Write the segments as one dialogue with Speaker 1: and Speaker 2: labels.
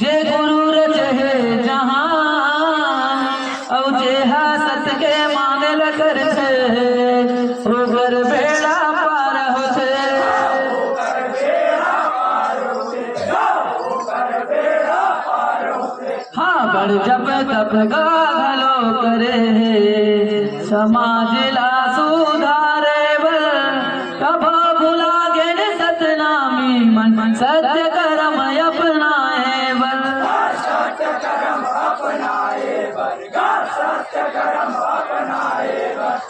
Speaker 1: जे गुरु रचे जहान और जे हसत के मांगल करते ओकर बेड़ा पार होते। हाँ बड़ जब तब गालो करे समाज ला सुधारे कब भुला गे सतनामी मन सत्य कर्म अपनाए बल।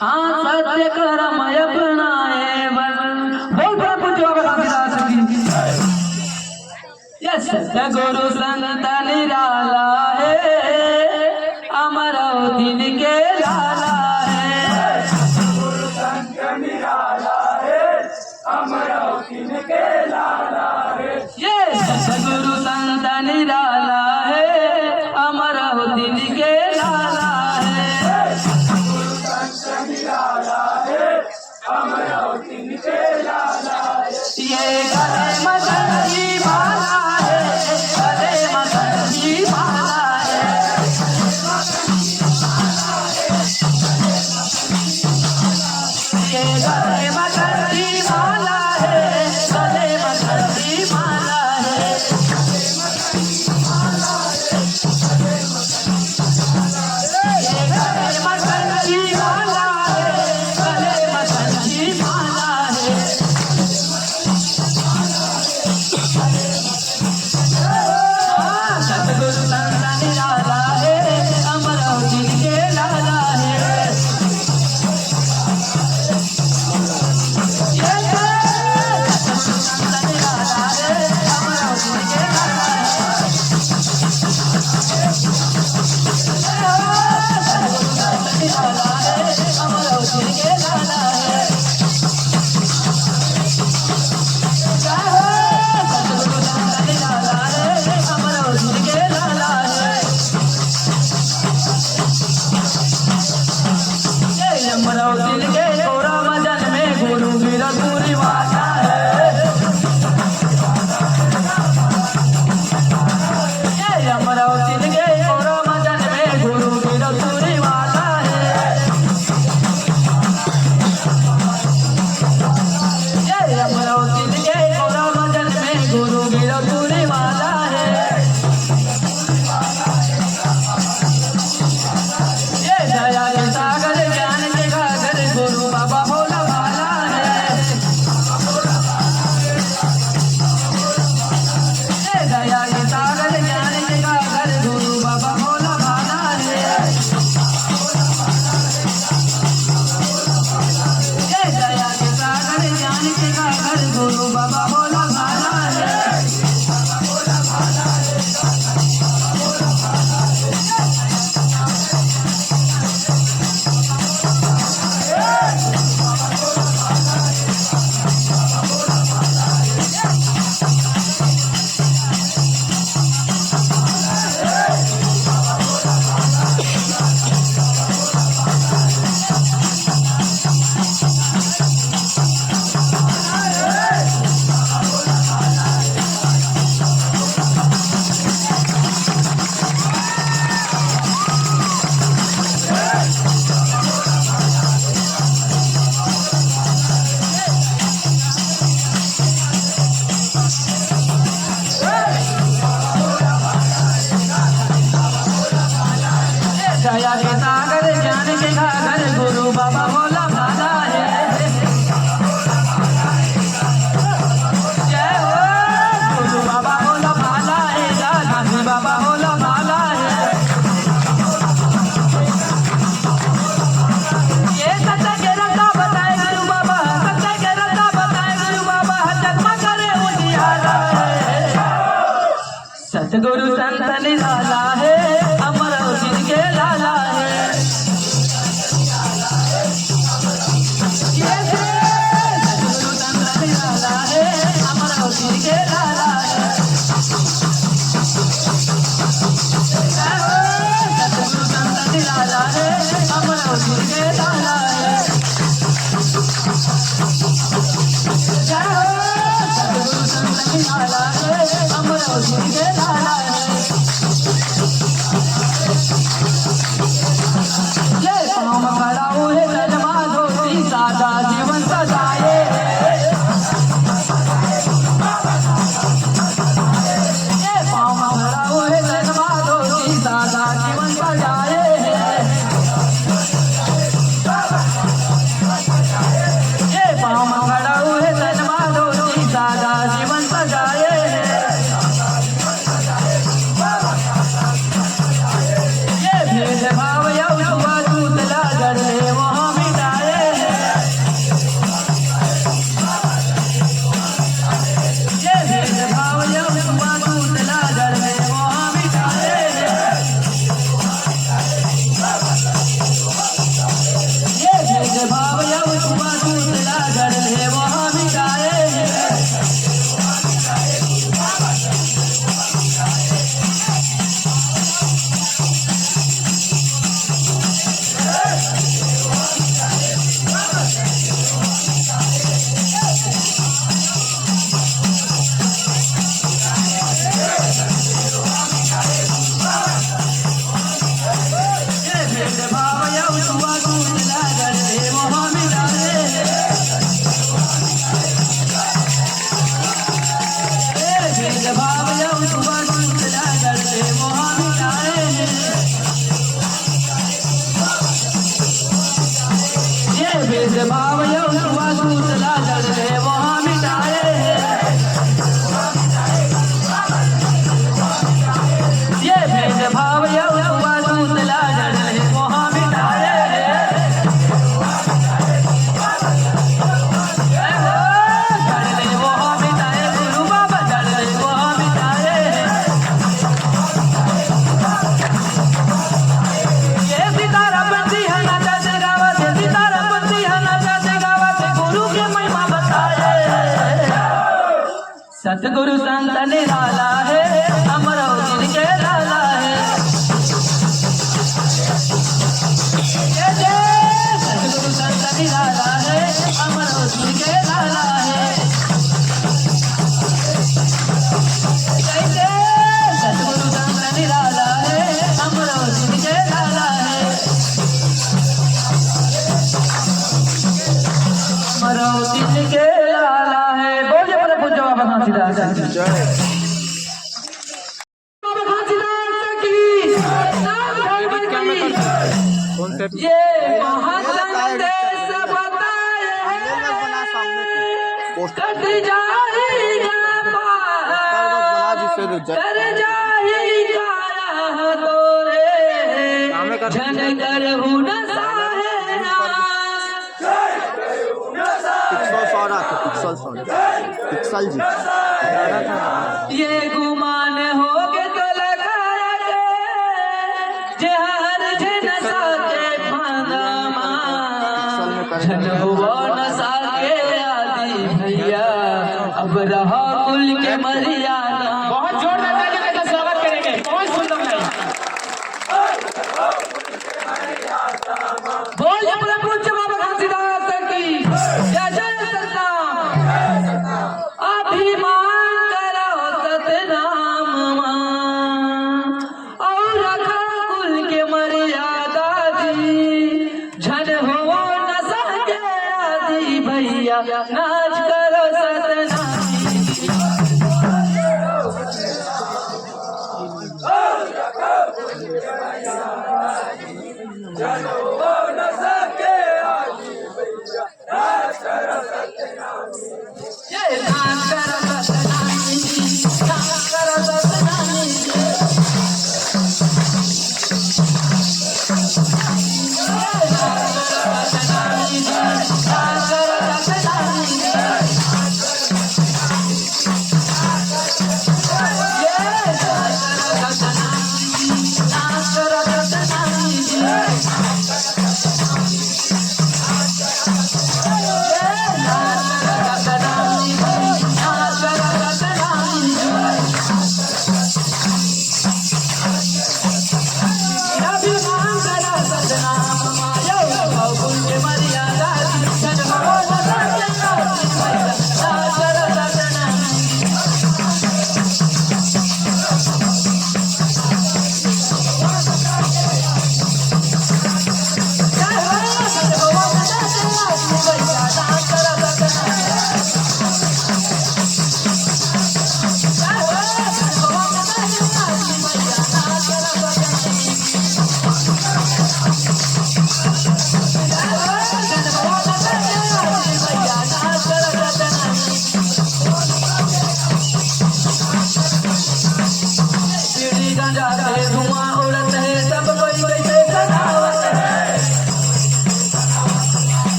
Speaker 1: हाँ सत्य कर्म अपनाए बल। बोल कुछ रविदास की। यस गुरु संत निराला है अमरावती के लाला है।
Speaker 2: गुरु संत निराला है अमरावती के लाला है।
Speaker 1: ये गुरु संत निराला है अमरावती के लाला है।
Speaker 2: गुरु संत निराला है अमरावती के लाला है।
Speaker 1: ये गले मदन की माला है, गले मदन की माला है। ये गले मदन की माला है, गले मदन की माला है। ये गले मदन की माला है, गले मदन की माला है। सतगुरु संत निराला है अमरावती के लाला है। सतगुरु संत निराला है अमरावती के लाला है। सतगुरु संत निराला है अमरावती के लाला है। सतगुरु संत निराला है अमरावती के लाला है। ये अमरावती के कोरा मदन में गुरु वीरपुरी वाला है। ये अमरावती के कोरा मदन में गुरु वीरपुरी वाला है। ये अमरावती के कोरा मदन में गुरु वीरपुरी वाला है। ये दया के सागर ज्ञान के गागर गुरु बाबा भोला भाला है। ये दया के सागर ज्ञान के गागर गुरु बाबा भोला भाला है। ये दया के सागर ज्ञान के गागर गुरु बाबा भोला भाला है। दया के सागर ज्ञान के गागर गुरु बाबा भोला भाला है। जय हो गुरु बाबा भोला भाला है, गांधी बाबा भोला भाला है। ये सत्य के रत्ता बताए गुरु बाबा, सत्य के रत्ता बताए गुरु बाबा, जगमा करे उजियारा है। सतगुरु संत निराला है अमरावती के लाला है। सतगुरु संत निराला है अमरावती के लाला है। सतगुरु संत निराला है अमरावती के लाला है। सतगुरु संत निराला है अमरावती के लाला है। सतगुरु संत निराला है, अमरौती के लाला है। सतगुरु संत निराला है, अमरौती के लाला है। सतगुरु संत निराला है, अमरौती के लाला है। अमरौती के लाला है। बोलिए प्रभु बाबा घासीदास ये महासंदेश बताए कट जाएगा कर जाएगा तोरे जन करहु न
Speaker 3: पिक्सल जी
Speaker 1: ये गुमान हो के तो लगाया गे जहर जन साके फांदामा जन हुआ न साके आदि भैया अब रहा कुल के मर्यादा। बहुत जोरदार तालियों का स्वागत करेंगे। बहुत सुंदर नहीं बोलिए प्रभु बाबा घासीदास की जय जय सतनाम। अभिमान करो सतनाम और रखा कुल के मर्यादा दी झन हो न सके आदि भैया नाच करो सतनाम।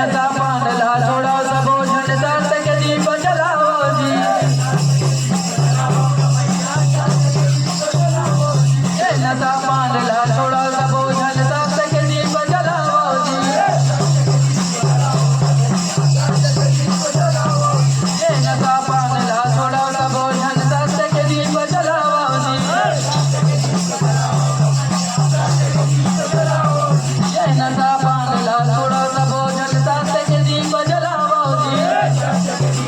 Speaker 1: नशा पानला थोड़ा सा भोजन साथ के दीप जलाओ जी। नशा पानला थोड़ा सा भोजन साथ के दीप जलाओ जी। नशा पानला थोड़ा सा भोजन साथ के दीप जलाओ जी। नशा पानला थोड़ा सा भोजन साथ के दीप जलाओ जी।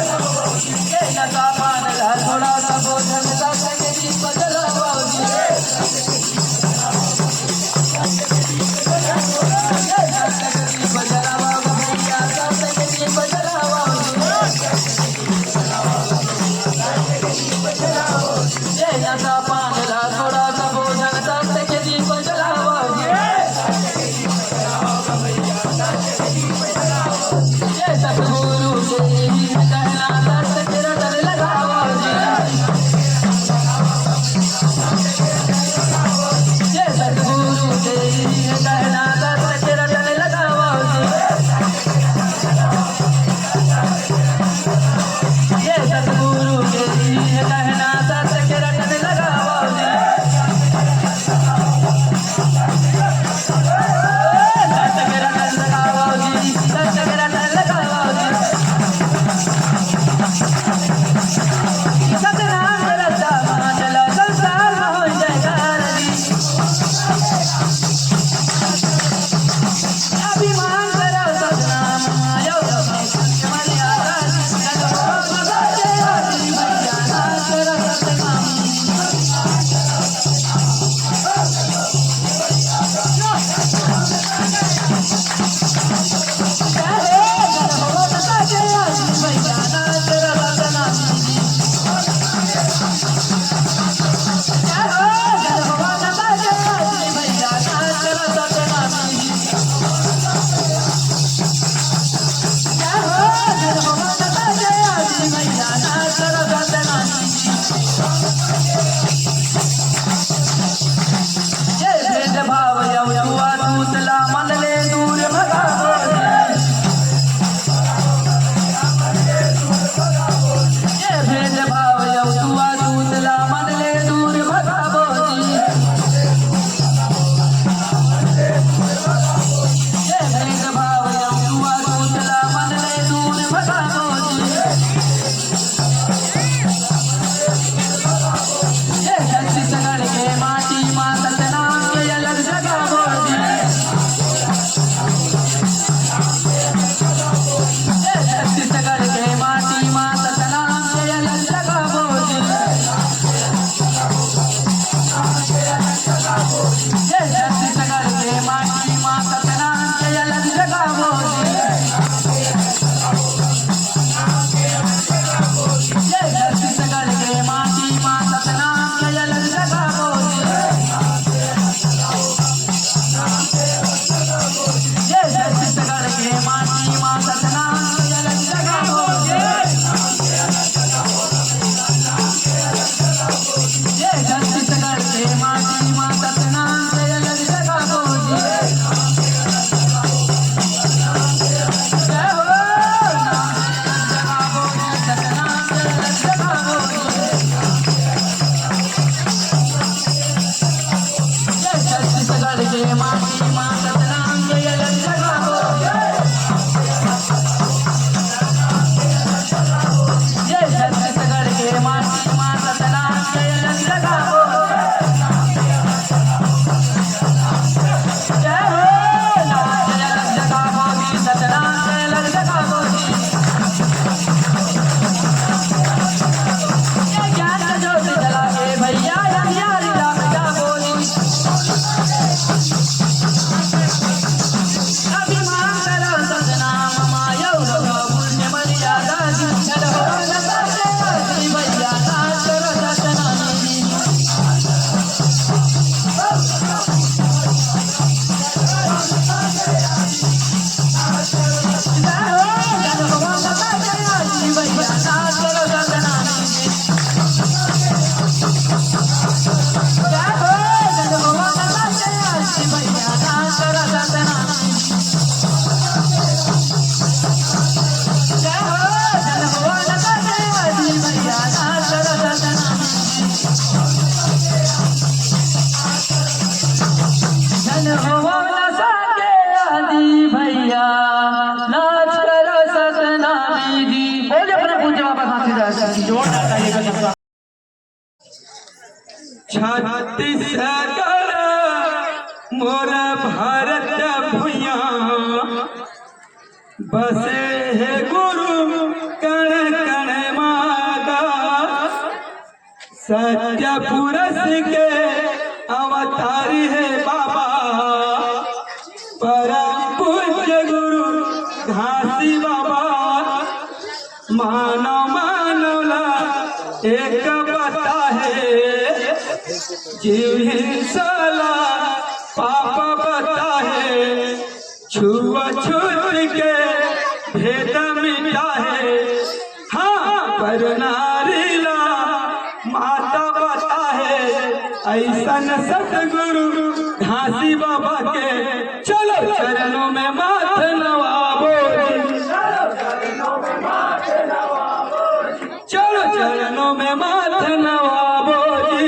Speaker 1: नशा पानला थोड़ा सा भोजन साथ के दीप जलाओ जी। दीप जलाओ
Speaker 2: बसे है गुरु कण कण मागा, सत्य पुरुष के अवतारी है बाबा। परम पूज्य गुरु घासी बाबा, मानव मानवला एक बता है, जीव हिंसला पाप बता है, छुआछूत के भेद मिटा है। हाँ पर नारीला माता बता है, ऐसन सतगुरु घासी बाबा के चलो चरणों में माथ नवाबो जी, चलो चरणों में माथ नवाबो जी।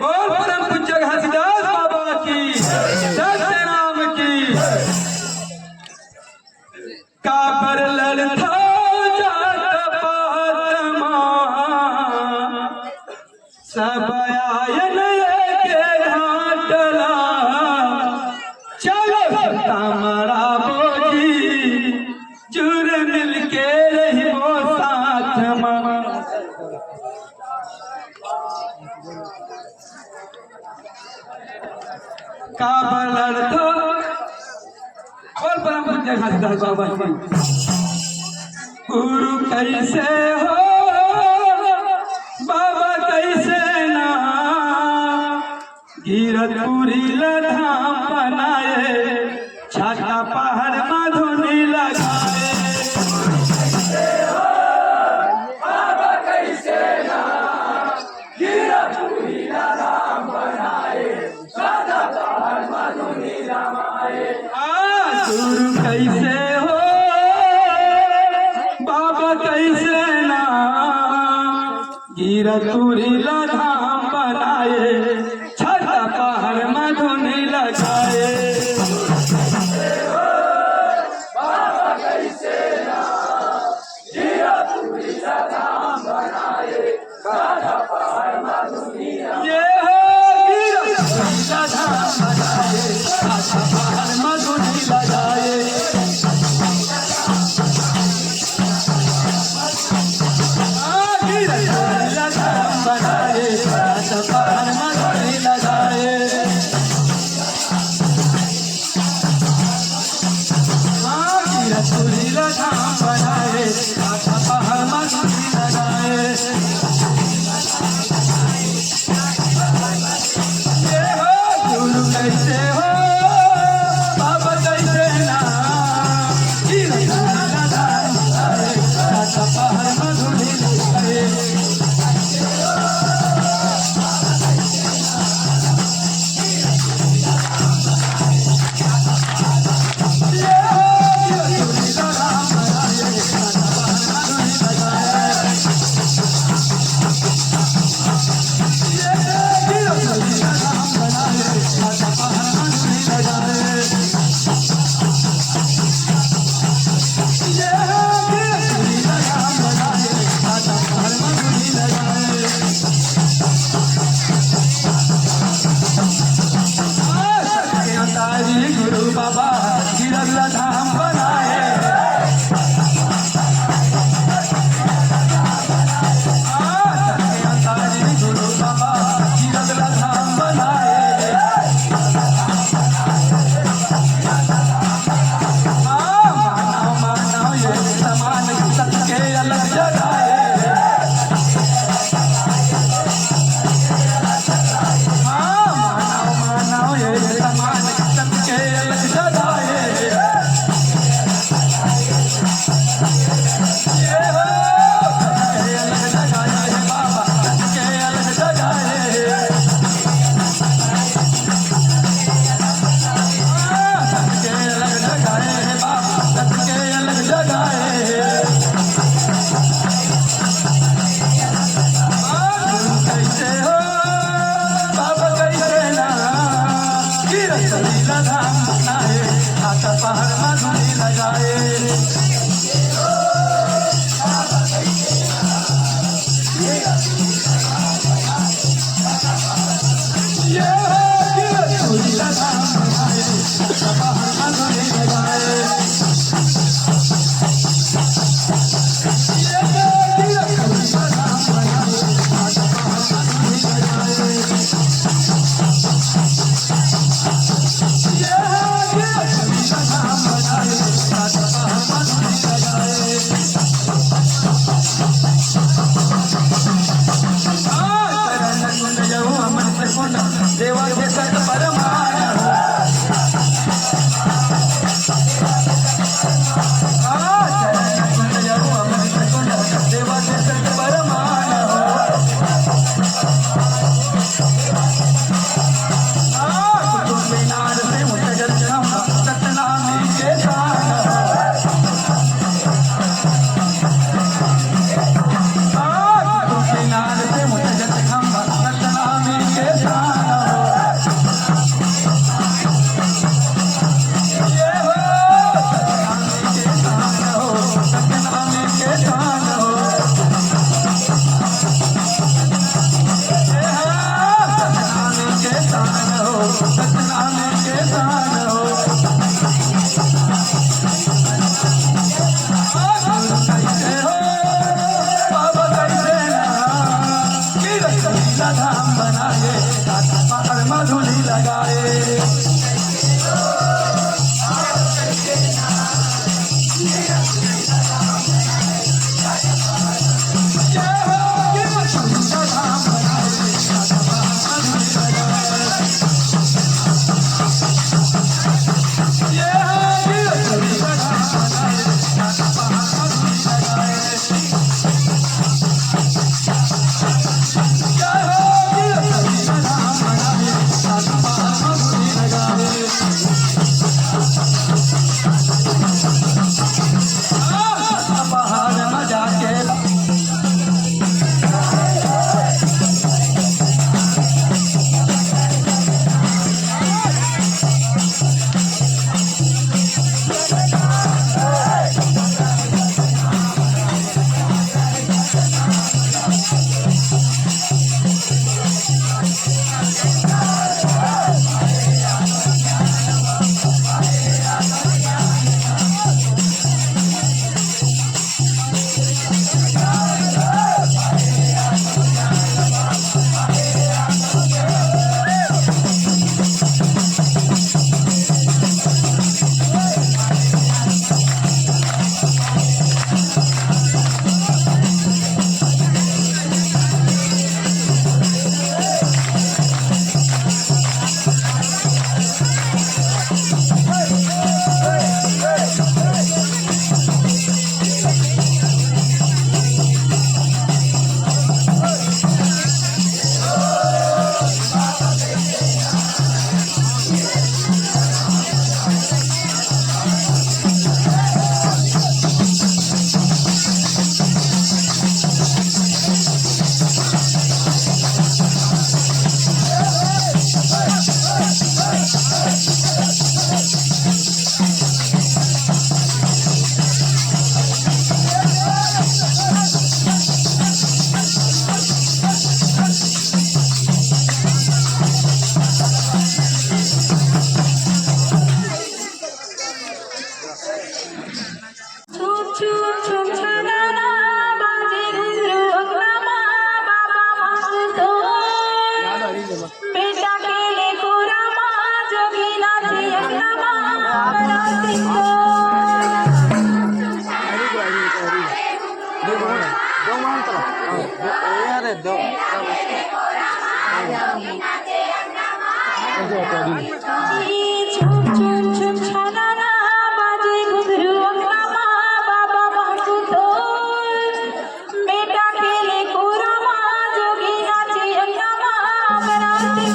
Speaker 2: बोल परम पूज्य घासीदास बाबा की, सत्य नाम की। काबर ललथा जात पातमा, सब आयन के घाटला, चलो तमरा बोजी जुर मिल के रही वो साथ मां। काबर ललथा, बोल परम पूज्य घासीदास बाबा की। गुरु कैसे हो बाबा कैसे ना, गिरतपुरी लधाम बनाए, छाता पहाड़ मधुनी लगाए। बाबा कैसे ना, गिरतपुरी लधाम बनाए, छाता पहाड़ मधुनी लगाए। गुरु कैसे हो बाबा कैसे ना, गिरतपुरी लधाम बनाए, छाता पहाड़ मधुनी लगाए। बाबा कैसे ना, गिरतपुरी लधाम बनाए, छाता पहाड़ मधुनी लगाए। गिरतपुरी लधाम बनाए, छाता पहाड़ मधुनी लगाए। गुरु कैसे हो बाबा कैसे ना, पहाड़ मधुनी लगाए। गुरु बाबा गिरल धाम बनाए, गुरु बाबा गिरल धाम बनाए। मानव मानव ये समान सबके अलग जगाए। मानव मानव ये समान सबके अलग जगाए।
Speaker 3: झुम झुम झुम छाना बाजे घुंघरू अंगना बाबा बांसु ढोल बेटा खेले कोरा जोगी नाचे अंगना बराती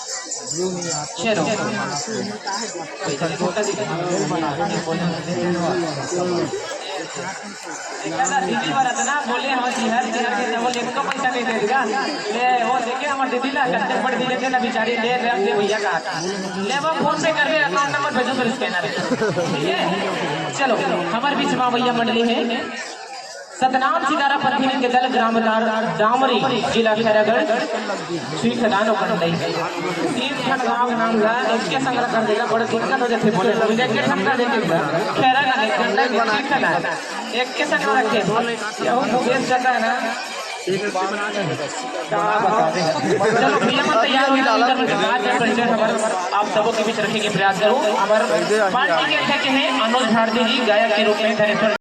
Speaker 1: चलो छोटा दीदी वाला था ना बोले हम हर बोले तो पैसा नहीं देगा ले वो देखे हमारे दीदी ना कच्चे पड़ दी लेते ना बेचारी ले रहे भैया का ले वो फोन पे कर रहे अकाउंट नंबर भेजो फिर स्कैनर ठीक है। चलो हमारे बीच माँ भैया मंडली है सतनाम सितारा प्रतिनिधि के दल ग्राम डामरी जिला खैरागढ़ श्री खदानो कंडई तीन खंड गांव नाम ला इसके संग्रह कर देगा बड़े दिक्कत हो जाते बोले तो के संग्रह देके खैरागढ़ कंडई खदा एक के संग्रह रखे ये मुकेश जगह है ना चलो भैया मन तैयार हो आज परिचय हमारे आप सबों के बीच रखने के प्रयास करो हमारे पार्टी के अध्यक्ष हैं अनुज भारती जी गायक के रूप में धनेश्वर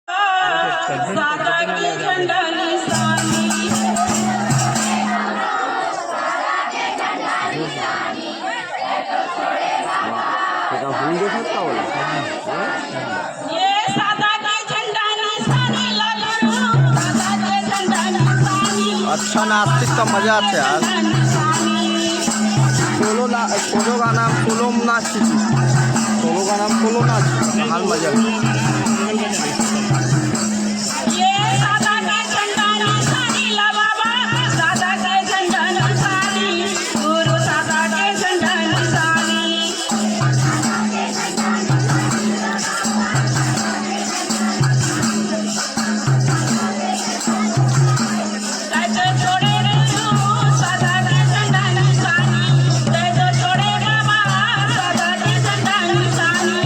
Speaker 3: सादा की झंडा निशानी ये सादा की झंडा निशानी ललरू सादा के झंडा निशानी
Speaker 4: अच्छा नाचते का मजा आता है यार। सोलो का नाम सोलो नाच हाल मजा
Speaker 3: ये सादा के झंडा निशानी ला बाबा सादा के झंडा निशानी गुरु सादा के झंडा निशानी कैसे छोड़े रे तू सादा के झंडा निशानी कैसे छोड़े बाबा सादा के झंडा निशानी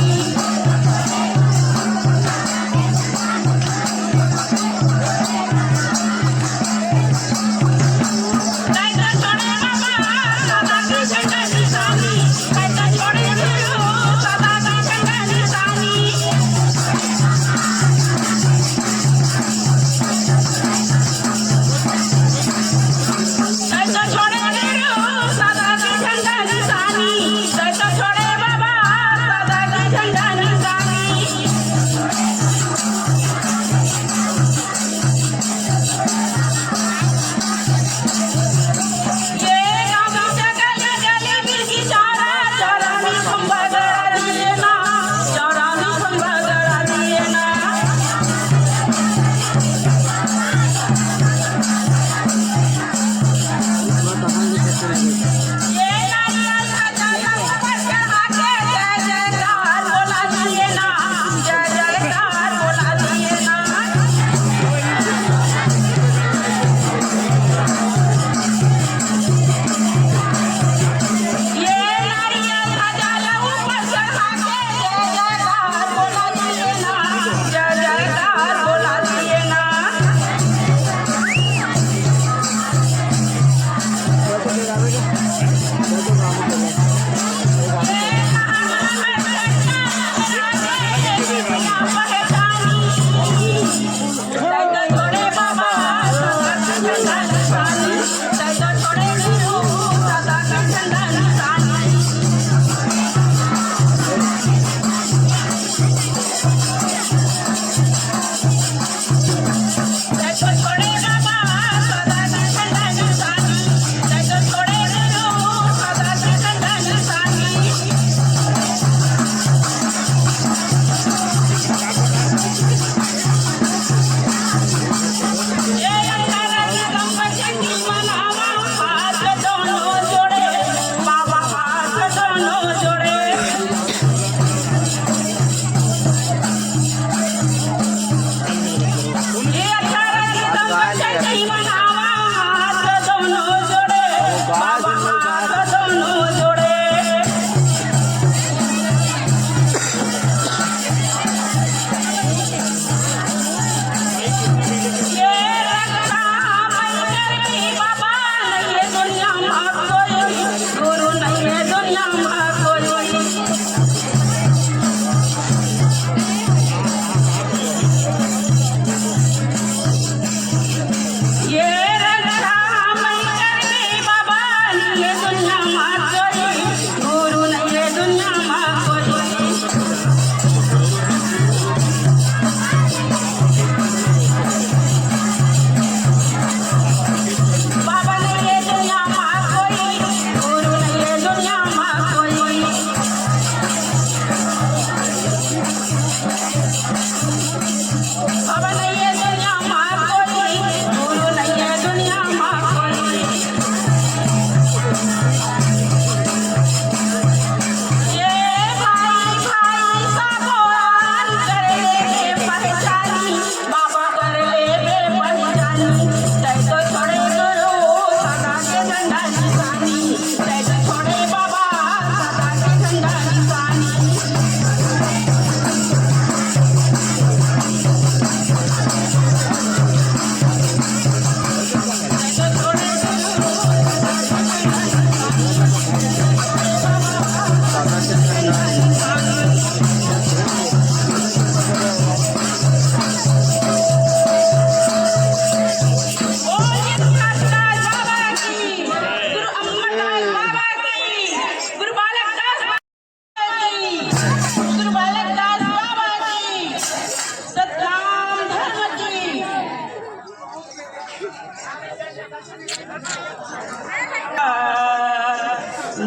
Speaker 3: माँ कोई ये रक्षा मैं करके बाबा ये दुनिया माँ कोई गुरु ने ये दुनिया माँ कोई बाबा ने ये दुनिया माँ कोई गुरु ने ये दुनिया माँ कोई बाबा ने ये दुनिया माँ कोई गुरु ने ये दुनिया माँ कोई ये भाई भाई साबोन कर ले पहचानी बाबा कर ले पहचानी तै तो छोड़े गुरु सदा के झंडा निशानी तै तो छोड़े बाबा सदा के झंडा निशानी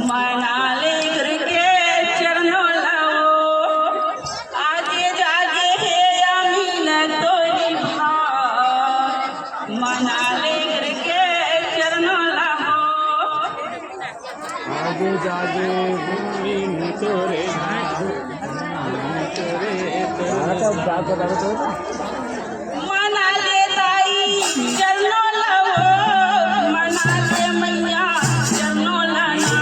Speaker 3: मनाले करके चरणों लाओ आगे जागे है अमीन तोरी मनाले करके चरणों लाओ
Speaker 5: आगे जागे तोरे
Speaker 3: मनाले ताई चरणों लाओ मनाले मैया चरणों लाना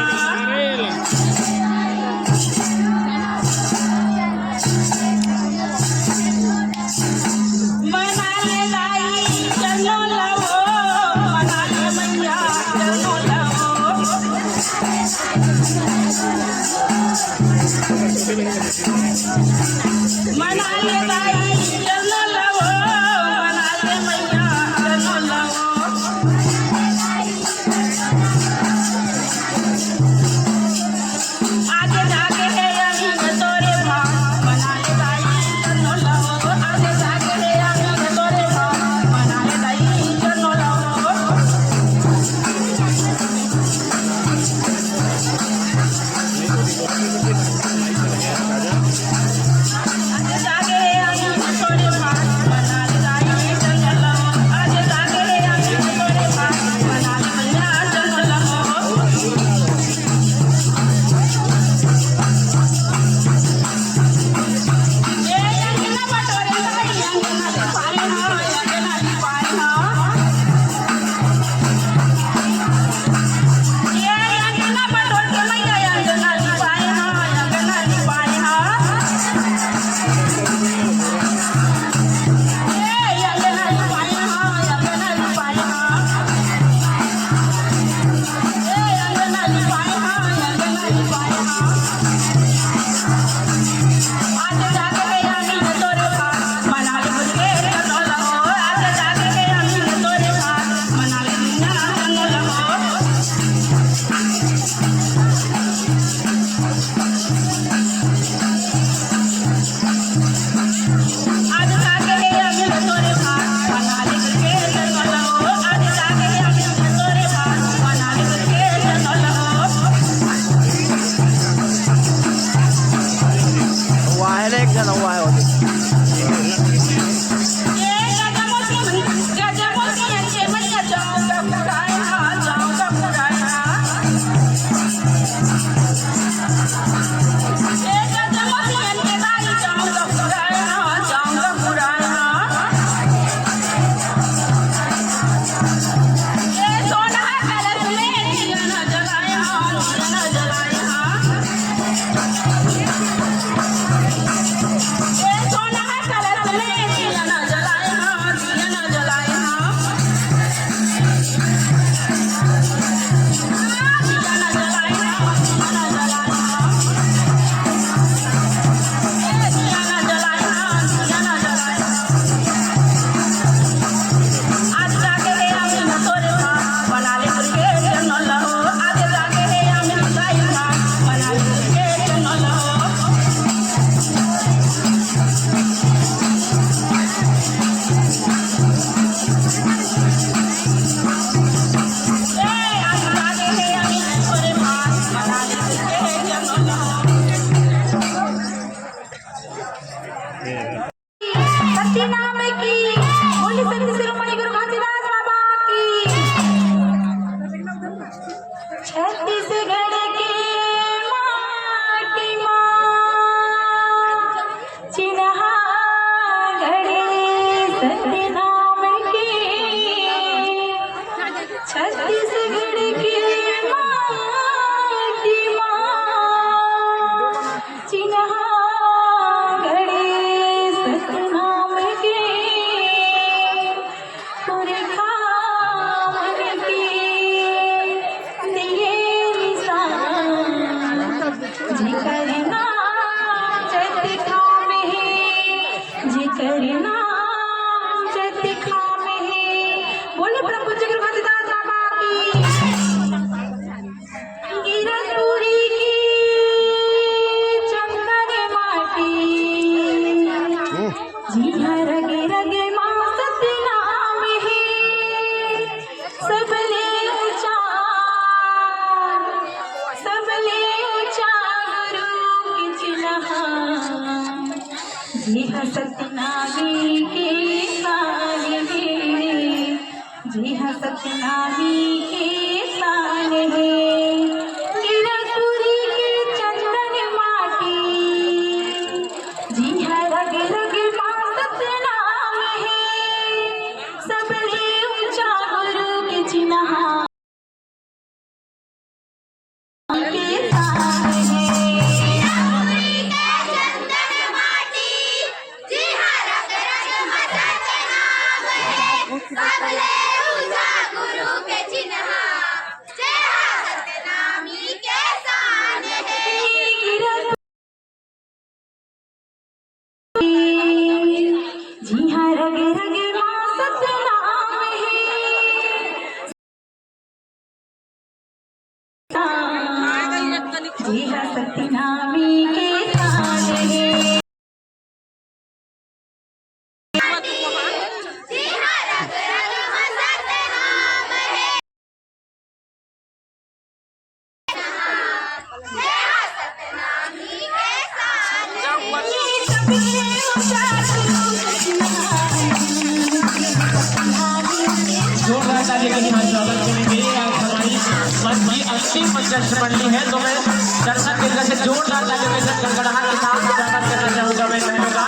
Speaker 3: मनाले ताई चरणों लाओ मनाले मैया चरणों लाओ मनाले ताई चरणों लाओ मनाले मैया चरणों लाओ आगे जाके है अमीन तोरे भाव मनाले ताई चरणों लाओ आगे जाके है अमीन तोरे भाव मनाले ताई चरणों लाओ आगे जाके है अमीन तोरे भाव मनाले ताई चरणों लाओ आगे जाके है अमीन तोरे भाव मनाले मैया चरणों लाओ ये अंगना बटोरे ताई अंगना ले पाए ना अंगना ले पाए ना ये अंगना बटोरे मैया अंगना ले पाए ना अंगना ले पाए ना ये अंगना ले पाए ना अंगना ले पाए ना ये अंगना ले पाए ना अंगना ले पाए ना आज जाके है अमीन तोरे भाग मनाले मुझे चरणों लाओ आज जाके है अमीन तोरे भाग मनाले दुनिया चरणों लाओ आज जाके है अमीन तोरे भाग मनाले मुझे चरणों लाओ आज जाके है अमीन तोरे भाग मनाले मुझे चरणों लाओ
Speaker 4: वायर एक जण वाय होते
Speaker 3: ये गजमोती यांचे मैया जाऊंगा पुराया ये गजमोती यांचे दाई जाऊंगा पुराया ये सोना कलश में दिया न जलाया ये सतनामी के शान है, जी हाँ सतनामी के शान है। गिरपुरी के चंदन माटी, जी हाँ रग रग माँ सतनाम है। सबने ऊंचा गुरु के चिन्हा के शान है। जी हाँ रग रग माँ सतनाम है, जी हाँ सतनामी के शान है।
Speaker 6: जोरदार ताली के साथ स्वागत करेंगे। आज हमारी मंच की अंतिम मंच मंडली है, तो मैं दर्शक के से जोरदार ताली के साथ गड़गड़ाहट के साथ स्वागत करना चाहूंगा मैं बहनों का।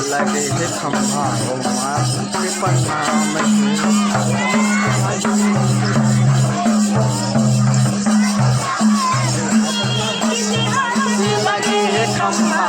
Speaker 4: लगे हे खंभा ओ मार के पन्ना में लगे हे खंभा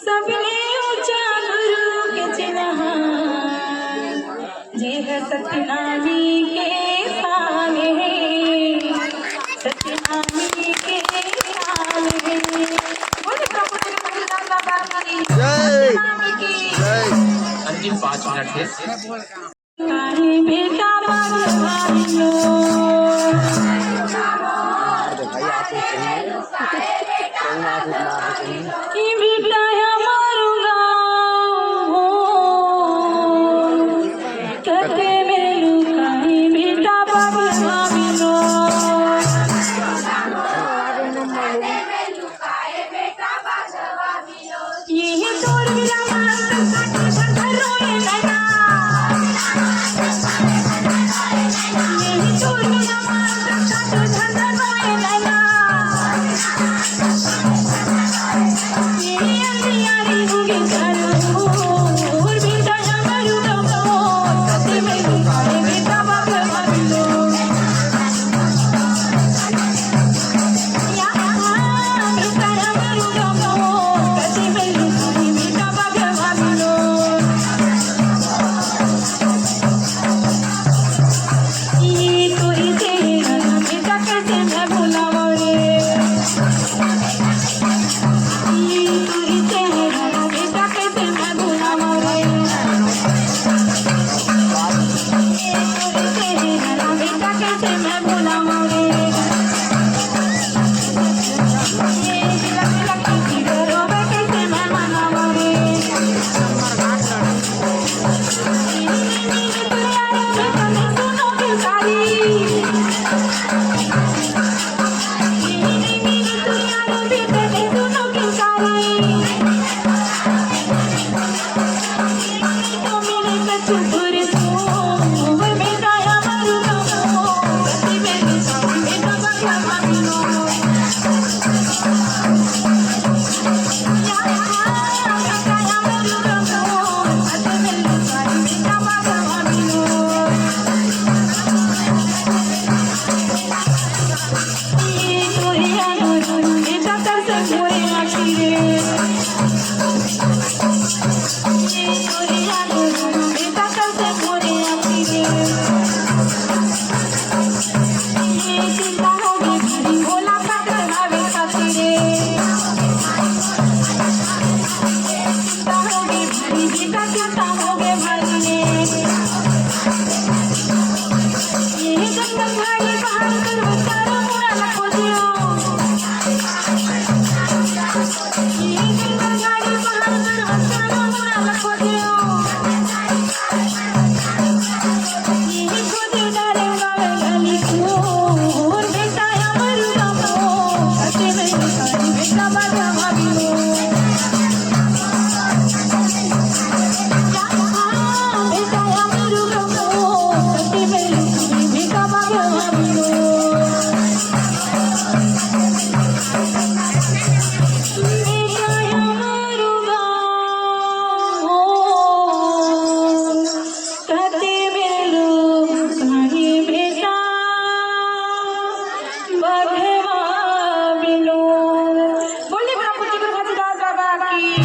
Speaker 3: सबने ऊंचा गुरु के चिन्ह जी है सतनामी के सामने सतनामी के सामने बोले प्रभु जगन्नाथ बाबा की
Speaker 4: जय
Speaker 3: सतनामी की
Speaker 4: जय
Speaker 6: अंतिम 5 मिनट है
Speaker 3: काहे बेटा बाबा
Speaker 4: भाई आप कहीं ना कहीं
Speaker 3: की बेटा मारूंगा कहते मेरू काहे बेटा बाबा मिलो ये तोर मेरा मान तक रोए लगा ये तोर मेरा मान तक रोए लगा ये अंधियारी होगी जरूर बेटा मरूंगा कहते मेरू काहे बेटा बाबा मिलो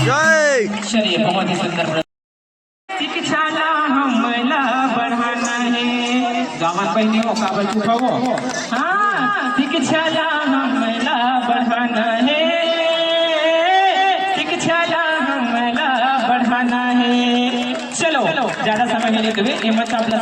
Speaker 4: जय
Speaker 6: चलिए बहुत ही सुंदर शिक्षाला हमला बढ़ाना है गावन बहनी हो काबल उठाओ हाँ शिक्षाला हमला बढ़ाना है शिक्षाला हमला बढ़ाना है चलो ज्यादा समय नहीं लेते हुए हिम्मत आपला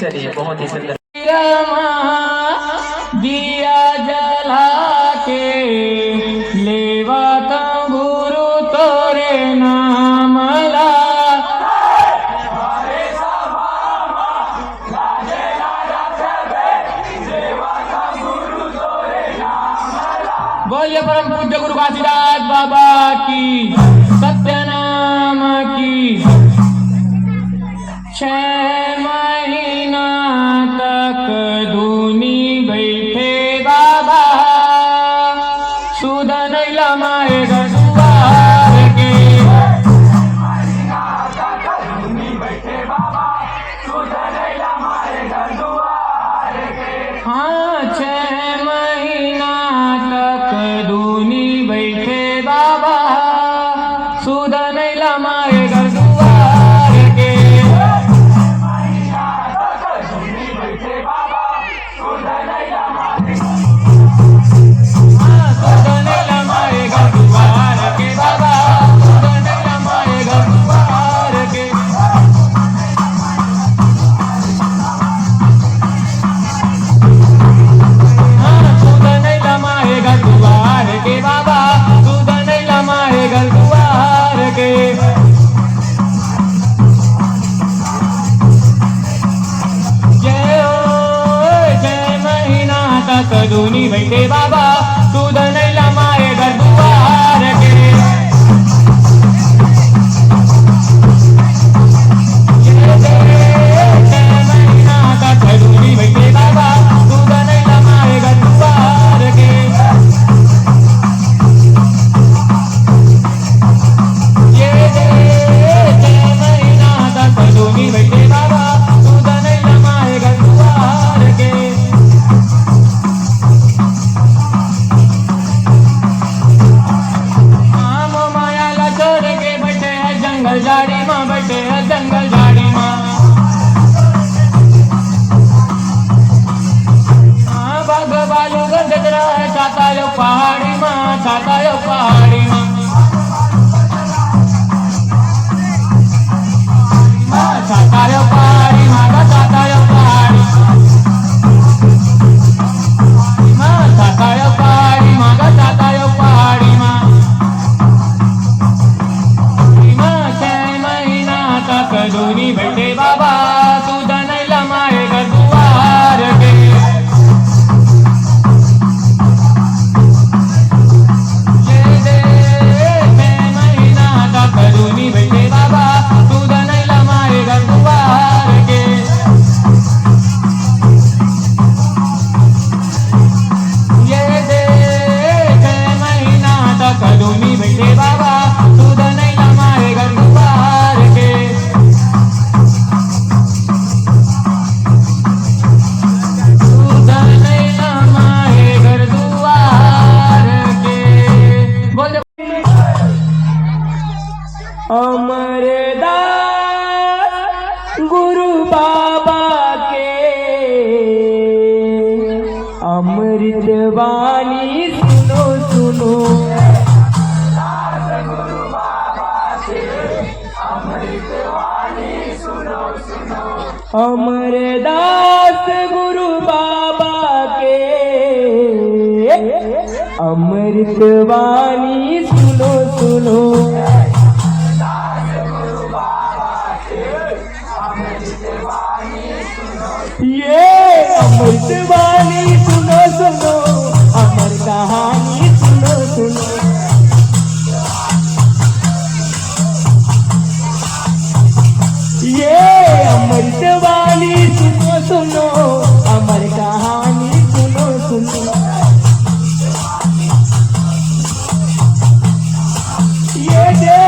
Speaker 6: चलिए बहुत ही सुंदर।
Speaker 1: दिया जला के लेवा तो गुरु तोरे नामला बोलिए परम पूज्य गुरु घासीदास बाबा की सत्यनाम की। 6 महीना तक धूनी बैठे बाबा सुध नहीं लमाए दुआर के। हाँ 6 महीना तक धूनी बैठे बाबा सुध नहीं लमाए दुआर के। धूनी बैठे बाबा दूध नहीं लमाए घर दुआर के। 6 महीना तक धूनी बैठे बाबा दूध नहीं लमाए घर दुआर के। ये 6 महीना तक धूनी बैठे बाबा दूध नहीं लमाए घर दुआर के। जंगल झाड़ी माँ बैठे है जंगल झाड़ी माँ। हाँ बाघ बालू गंधरा है छाता यो पहाड़ी माँ छाता यो पहाड़ी माँ। छाता यो पहाड़ी माँ का छाता यो पहाड़ी माँ छाता यो पहाड़ी माँ का छाता यो पहाड़ी माँ। धूनी बैठे बाबा दूध नहीं लमाए घर दुआर के। 6 महीना तक धूनी बैठे बाबा दूध नहीं लमाए घर दुआर के। ये 6 महीना तक धूनी बैठे बाबा दूध नहीं लमाए घर दुआर के। अमरदास गुरु बाबा के अमृत वाणी सुनो सुनो। अमरदास गुरु बाबा के अमृत वाणी सुनो सुनो। ये अमृत वाणी सुनो सुनो अमर कहानी सुनो सुनो। ये अमृत वाणी सुनो सुनो अमर कहानी सुनो सुनो। ये दे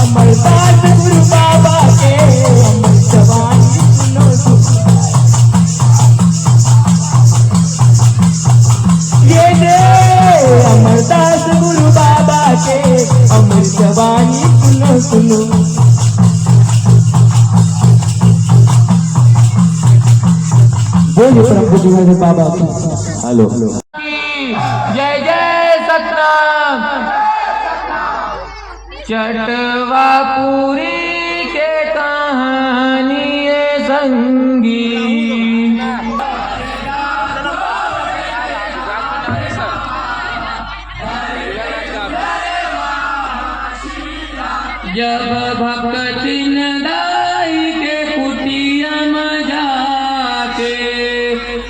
Speaker 1: अमरदास गुरु बाबा के अमृत वाणी सुनो सुनो। ये दे अमरदास गुरु बाबा के अमृत वाणी सुनो सुनो। बोलिए परम पूज्य बाबा की हेलो जय जय सतनाम। चटवापुरी के कहानी संगी जब भक्त चिन्हदाई के कुटिया में जाके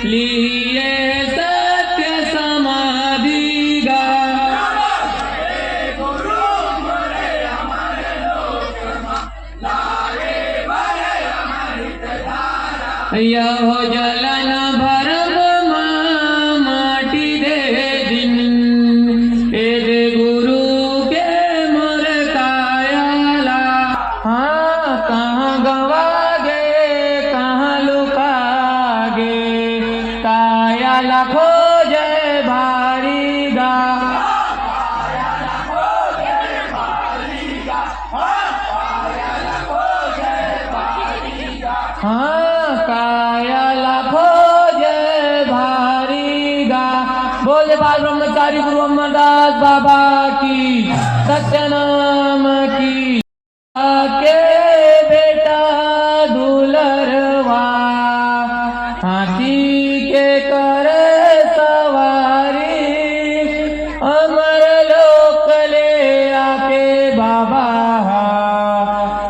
Speaker 1: लिए सत्य समाधि गा यहो जलन भरम माटी दे दिन एदे गुरु के मोर कायाला हाँ कहाँ गवा गे कहाँ लुका गे कायाला खोजे भारी गा हाँ कायाला खोजे भारी गा बोले बाल ब्रह्मचारी गुरु अमरदास बाबा की सत्यनाम की आके बेटा दुलरवा हाथी के करे सवारी अमर लोक ले आके बाबा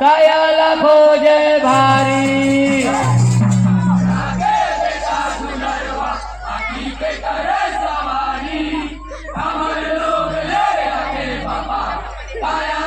Speaker 1: कायाला खोजे भारी
Speaker 2: सवारी हमर लोग ले आके बाबा काया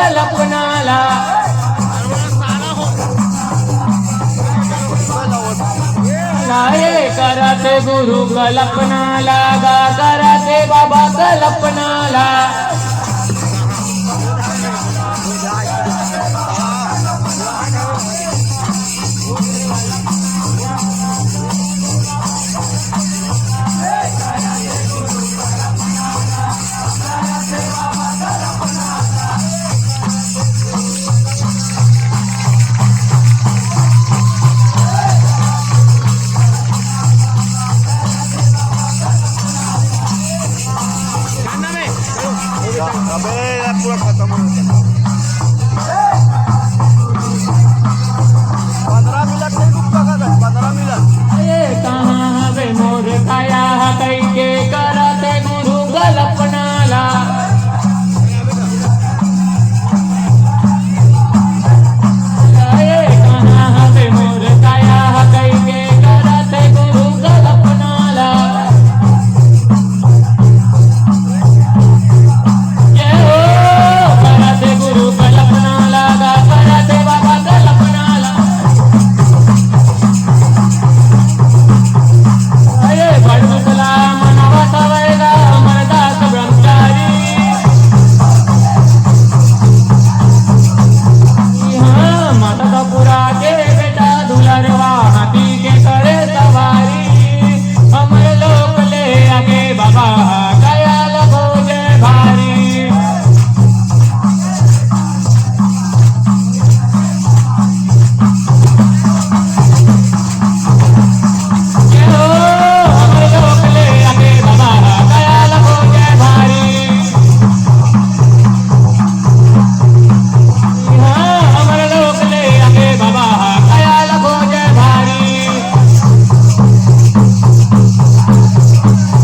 Speaker 6: कल्पनाला लाये करते गुरु कल्पनाला गा करते बाबा कल्पनाला
Speaker 4: अबे यार पूरा खत्म हो गया 15 मिनट नहीं रुकता का 15 मिनट
Speaker 6: ये कहाँ हवे मोर काया कई के करते गुरु कल्पनाला ये कहाँ हवे मोर काया कई के करते गुरु कल्पनाला ये हो करते गुरु कल्पनाला गा करते बाबा कल्पनाला अये बड़मुसला मनावा सवेगा अमरदास ब्रह्मचारी हाँ माता कपूरा के बेटा दुलरवा हाथी के करे सवारी अमर लोक ले आगे बाबा गया लगो जय भारी ये हो अमर लोक ले आगे बाबा गया लगो जय भारी हाँ अमर लोक ले आगे बाबा गया लगो जय भारी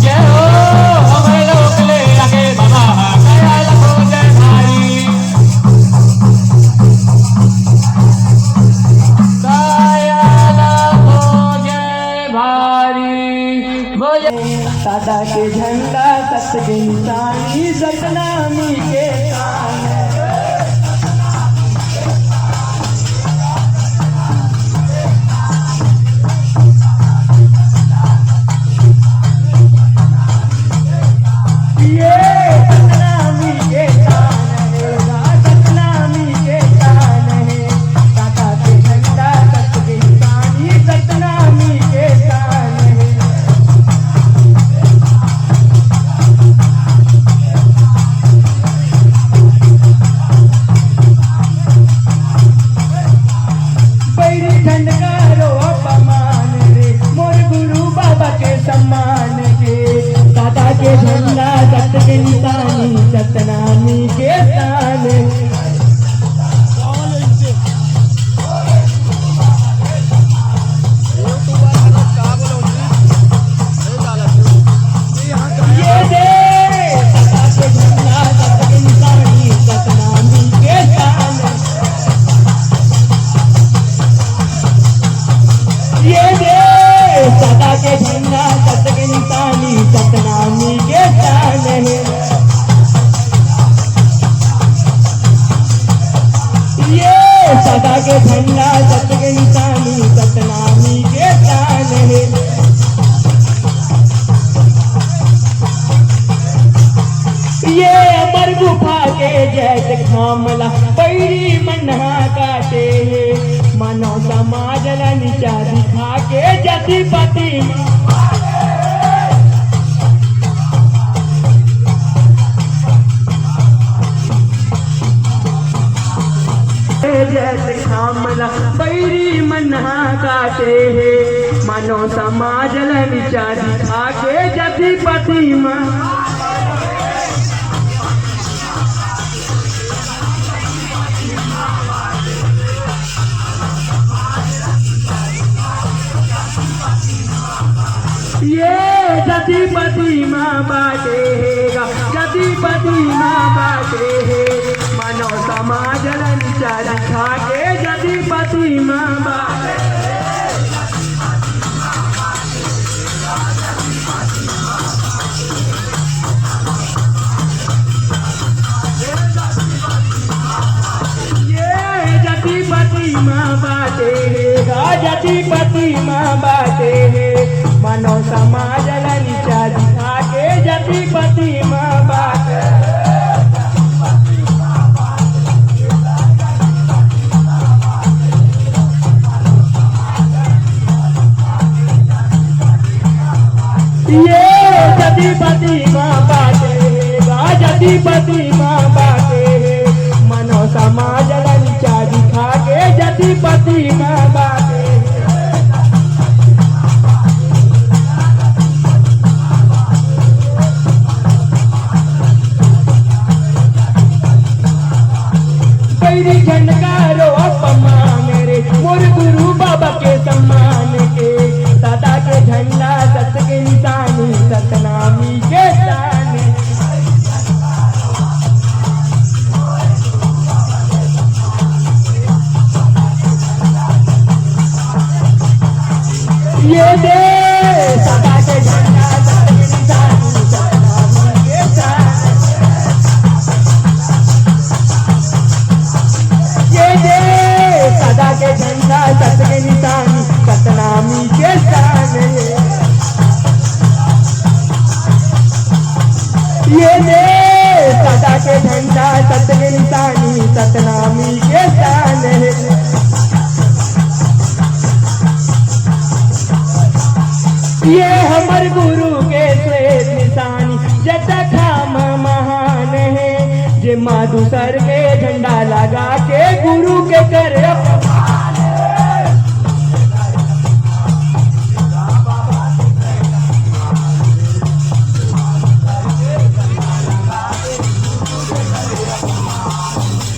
Speaker 6: ये हो अमर लोक ले आगे बाबा गया लगो जय भारी गया लगो जय भारी बोले
Speaker 1: दादा के झंडा सत्य निशानी सतनामी के शान है। ये सतनामी के शान है, सतनामी के शान है। दादा के झंडा सत्य निशानी सतनामी के शान है। बैरी झंडकारो अपमान रे मोर गुरु बाबा के सम्मान के दादा के झंडा सत्य के निशानी सतनामी के शान है। ये दे दादा के झंडा सत्य के निशानी सतनामी के शान है। ये दे दादा के झंडा सत्य के निशानी सतनामी के शान है। ये दादा के झंडा सत्य के निशानी सतनामी के शान है। ये अमर गुफा के जैसे खामला पैरी मन्हा काटे है मानव समाज ला नीचा दिखा के जति पति जैसे खामला पैरी मन्हा काटे है मानव समाज ला नीचा दिखा के जति पति ये जतिपति माँ बाटेगा जतिपति माँ बाटे मानव समाज नीचा दिखा के जतिपति माँ बाटे माँ बाटे है जतिपति माँ बाटे है मानव समाज नीचा दिखा के जतिपति माँ बाटे ये जतिपति माँ बाटे है जतिपति माँ बाटे है मानव समाज नीचा दिखा के जतिपति माँ बाटे बैरी झंडकारो अपमान रे मोर गुरु बाबा के सम्मान के सदा के झंडा सत के निशानी सतनामी के शान ये दे सदा के झंडा सत के निशानी सतनामी के शान ये दे सदा के झंडा सत के निशानी सतनामी के शान ये दे सदा के झंडा सत के निशानी सतनामी के शान ये हमर गुरु के श्वेत निशानी जटा खाम महान है जे माधु सर के झंडा लगा के गुरु के कर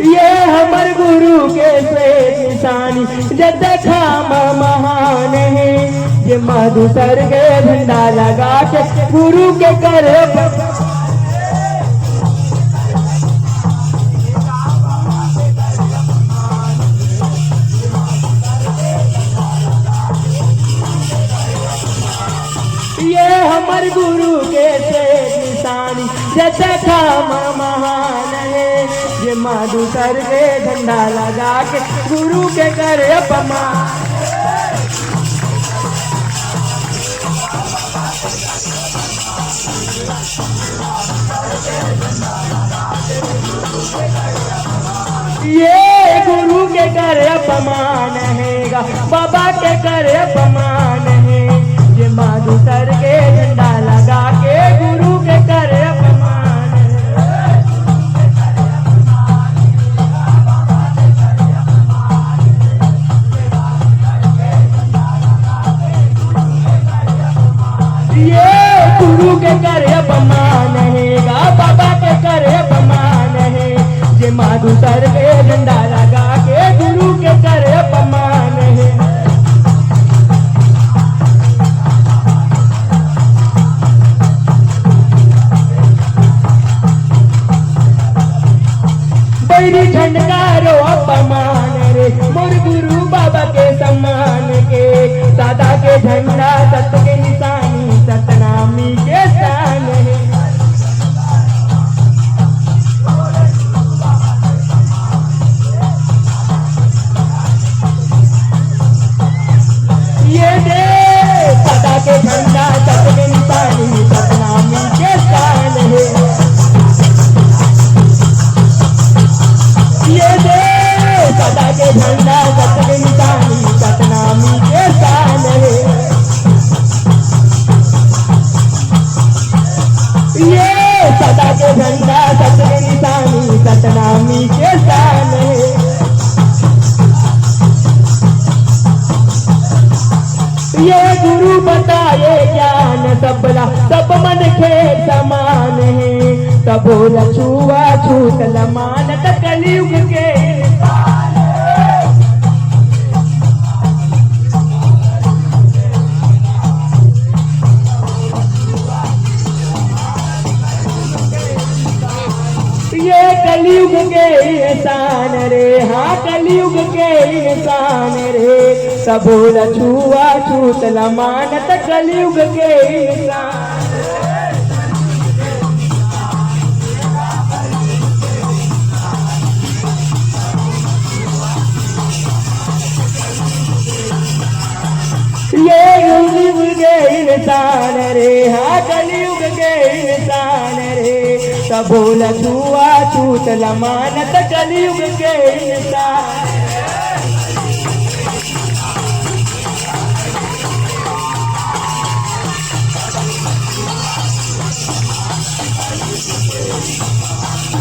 Speaker 1: ये हमर गुरु के श्वेत निशानी जटा खाम महान है जे माधु सर के झंडा लगा के गुरु के कर ये हमर गुरु के श्वेत निशानी जटा खाम महान है जे माधु सर के झंडा लगा के गुरु के कर अपमान ये गुरु के कर अपमान है बाबा के कर अपमान है ये माधु सर के झंडा लगा के गुरु के कर अपमान ये गुरु के कर अपमान है बाबा के कर अपमान है ये माधु सर के झंडा लगा के गुरु के कर अपमान है बैरी झंडकारो अपमान रे मोर गुरु बाबा के सम्मान के सदा के झंडा सत के निशानी सतनामी के शान है ये दे सदा के झंडा सत के निशानी सतनामी के शान है ये दे सदा के झंडा सत के निशानी सतनामी के शान है ये सदा के झंडा सत के निशानी सतनामी के शान है ये गुरु बताए ज्ञान सबला सब मन के समान है तबो छुआ छूत लमान कलयुग के ये कलयुग के इंसान रे हाँ कलयुग के इंसान रे सबो छुआ छूत लमानत कलयुग के इंसान इंसान रे, हाँ कलयुग के इंसान रे, तब बोला छुआ छूत लमानत कलयुग के इंसान।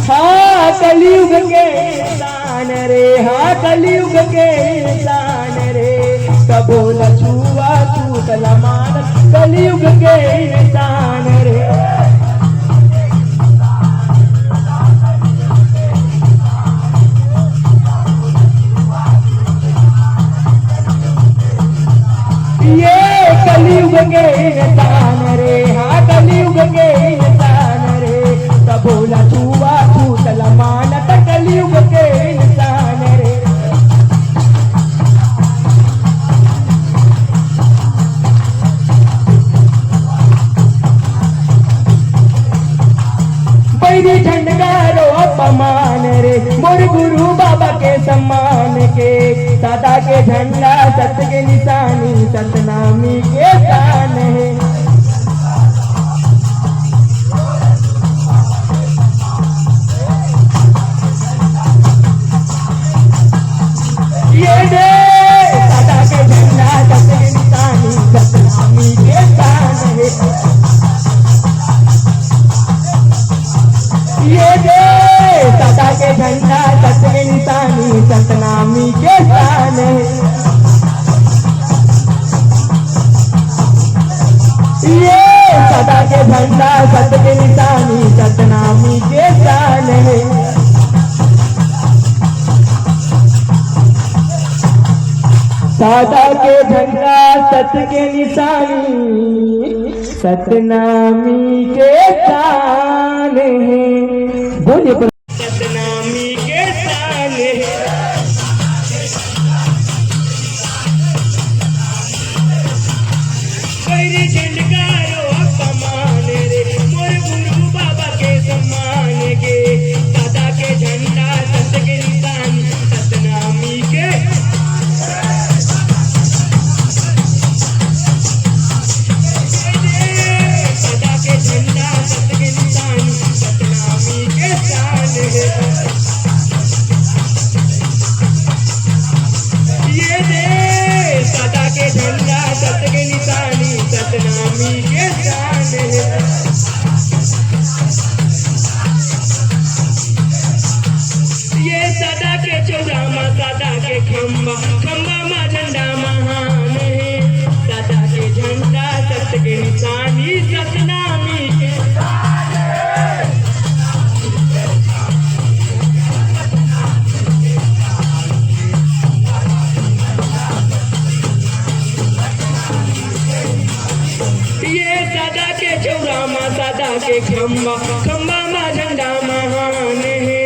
Speaker 1: हाँ कलयुग के इंसान रे, हाँ कलयुग के इंसान रे, तब बोला छुआ छूत लमानत कलयुग के इंसान रे। ये कलयुग के इंसान रे, हाँ कलयुग के इंसान रे, तब बोला छुआ छूत लमानत कलयुग के इंसान रे। बैरी झंडगारो अपमान रे, मोर गुरु बाबा के सम्मान के, दादा के झंडा सत्य के निशानी सतनामी के शान है। ये दे दादा के झंडा सत्य के निशानी सतनामी के शान है। ये दे दादा के झंडा सत्य के निशानी सतनामी के शान है। ये दादा के झंडा सत्य के निशानी सतनामी के शान है। दादा के झंडा सत्य के निशानी सतनामी के शान है। बोलिए सतनामी के शान है। बैरी झंडगारो अपमान रे, मोर गुरु बाबा के सम्मान के, दादा के झंडा सत्य के निशानी सतनामी के। दादा के झंडा सत्य के निशानी सतनामी के शान है। ये दे दादा के झंडा सत्य के निशानी सतनामी के शान है। ये दादा के चौरामा दादा के खम्बा, खम्बा मा झंडा महान है, दादा के झंडा सत्य के निशानी सतनामी के। ये दादा के चौरामा दादा के खम्बा, खम्बा मा झंडा महान है,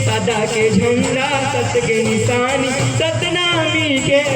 Speaker 1: दादा के झंडा सत्य के निशानी सतनामी के।